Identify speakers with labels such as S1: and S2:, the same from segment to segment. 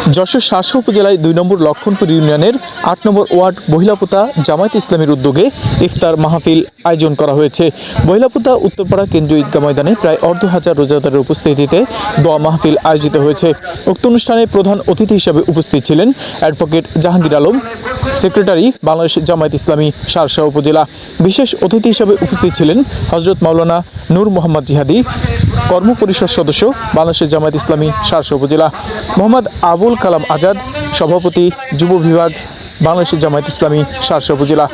S1: যশোর শাসা উপজেলায় ২ নম্বর লক্ষণপুর ইউনিয়নের ৮ নম্বর ওয়ার্ড বহিলাপোতা জামায়াত ইসলামীর উদ্যোগে ইফতার মাহফিল আয়োজন করা হয়েছে। বহিলাপোতা উত্তরপাড়া কেন্দ্রীয় ঈদগাহ ময়দানে প্রায় অর্ধ হাজার রোজাদারের উপস্থিতিতে দোয়া মাহফিল আয়োজিত হয়েছে। উক্ত অনুষ্ঠানে প্রধান অতিথি হিসেবে উপস্থিত ছিলেন অ্যাডভোকেট জাহাঙ্গীর আলম, সেক্রেটারি বাংলাদেশ জামায়াত ইসলামী শার্শা উপজেলা। বিশেষ অতিথি হিসেবে উপস্থিত ছিলেন হযরত মাওলানা নূর মোহাম্মদ জিহাদি, কর্মপরিষদ সদস্য বাংলাদেশ জামায়াত ইসলামী শার্শা উপজেলা, মোহাম্মদ আবুল কালাম আজাদ, সভাপতি যুব বিভাগ বাংলাদেশ জামায়াত ইসলামী শার্শা উপজেলা,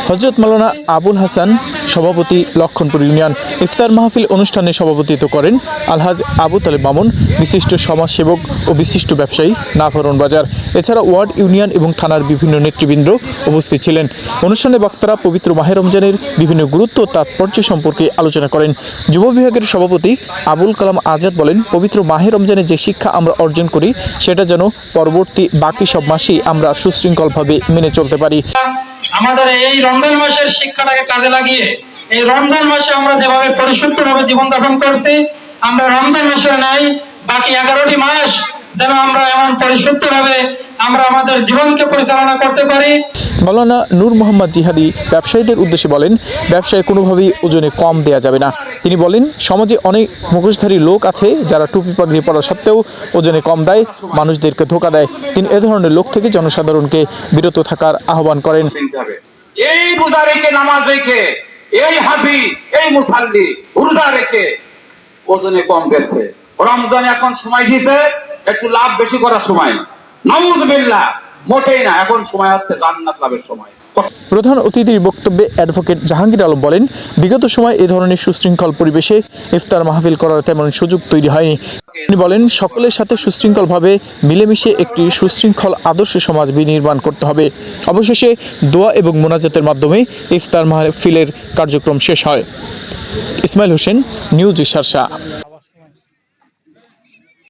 S1: হযরত মাওলানা আবুল হাসান, সভাপতি লক্ষণপুর ইউনিয়ন। ইফতার মাহফিল অনুষ্ঠানে সভাপতিত্ব করেন আলহাজ আবু তালেব মামুন, বিশিষ্ট সমাজসেবক ও বিশিষ্ট ব্যবসায়ী নাফরন বাজার। এছাড়া ওয়ার্ড, ইউনিয়ন এবং থানার বিভিন্ন নেতৃবৃন্দ উপস্থিত ছিলেন। অনুষ্ঠানে বক্তারা পবিত্র মাহে রমজানের বিভিন্ন গুরুত্ব ও তাৎপর্য সম্পর্কে আলোচনা করেন। যুব বিভাগের সভাপতি আবুল কালাম আজাদ বলেন, পবিত্র মাহে রমজানে যে শিক্ষা আমরা অর্জন করি সেটা যেন পরবর্তী বাকি সব মাসেই আমরা সুশৃঙ্খলভাবে মেনে চলতে পারি।
S2: আমাদের এই রমজান মাসের শিক্ষাটাকে কাজে লাগিয়ে এই রমজান মাসে আমরা যেভাবে পরিশুদ্ধভাবে জীবনযাপন করছি, আমরা রমজান মাসে নাই বাকি 11টি মাস যেন আমরা এমন পরিশুদ্ধভাবে আমরা আমাদের জীবনকে পরিচালনা করতে পারি।
S1: মাওলানা নূর মোহাম্মদ জিহাদি ব্যবসায়ীদের উদ্দেশ্যে বলেন, ব্যবসায় কোনোভাবেই ওজনে কম দেয়া যাবে না। তিনি বলেন, সমাজে অনেক মুখোশধারী লোক আছে যারা টুপি পাগড়ি পরা সত্ত্বেও ওজনে কম দেয়, মানুষদেরকে ধোঁকা দেয়। তিনি এ ধরনের লোক থেকে জনসাধারণকে বিরত থাকার আহ্বান করেন।
S3: এই রোজা রেখে, নামাজ রেখে, এই হাজি, এই মুসাল্লি রোজা রেখে ওজনে কম গেছে। রমজান এখন সময় দিয়েছে একটু লাভ বেশি করার সময়, নাউযুবিল্লাহ, মোটেই না। এখন সময় হচ্ছে জান্নাত লাভের সময়।
S1: প্রধান অতিথির বক্তব্যে অ্যাডভোকেট জাহাঙ্গীর আলম বলেন, বিগত সময় এ ধরনের সুশৃঙ্খল পরিবেশে ইফতার মাহফিল করার তেমন সুযোগ তৈরি হয়নি। তিনি বলেন, সকলের সাথে সুশৃঙ্খলভাবে মিলেমিশে একটি সুশৃঙ্খল আদর্শ সমাজ বিনির্মাণ করতে হবে। অবশেষে দোয়া এবং মোনাজাতের মাধ্যমে ইফতার মাহফিলের কার্যক্রম শেষ হয়। ইসমাইল হোসেন, নিউজ শার্শা।